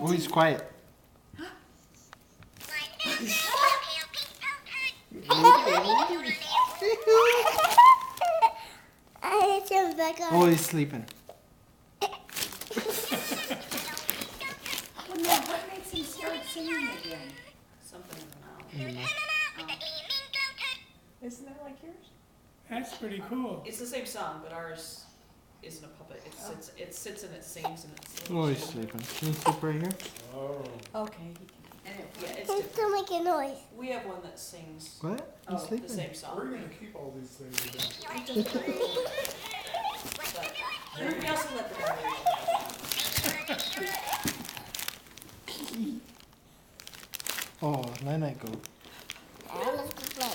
Oh, he's quiet. Oh, he's sleeping. Well, no, what makes him start singing again? Something In the mouth. Isn't that like yours? That's pretty cool. It's the same song, but ours isn't a puppet. It sits and it sings and it sings. Oh, he's sleeping. Can you sleep right here? Oh. Okay. Yeah, it's Can different. still make a noise. We have one that sings What? oh, He's the sleeping. same We're song. gonna keep all these things. But we also let the narration Oh, night goat. Let's go play.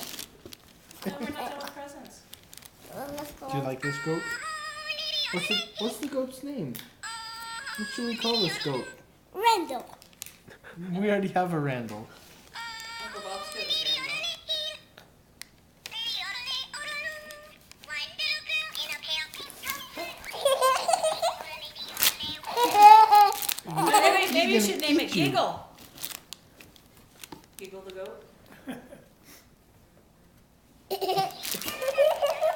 No, we're not done with presents. Let's go. Do you like this goat? What's the goat's name? What should we call this goat? Randall. We already have a Randall. Uncle Bob's good at Maybe you should name it Giggle. Giggle the goat.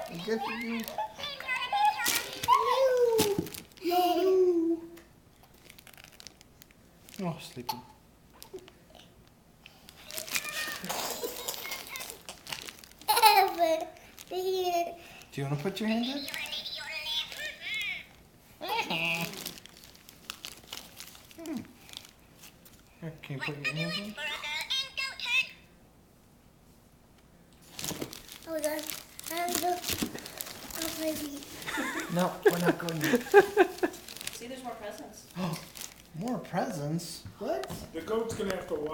I guess you do. Oh, sleeping. Do you want to put your hand in? Here, can you put your hand in? Hold on. Oh, baby. No, we're not going yet. See, there's more presents. More presents? What? The goat's gonna have to watch.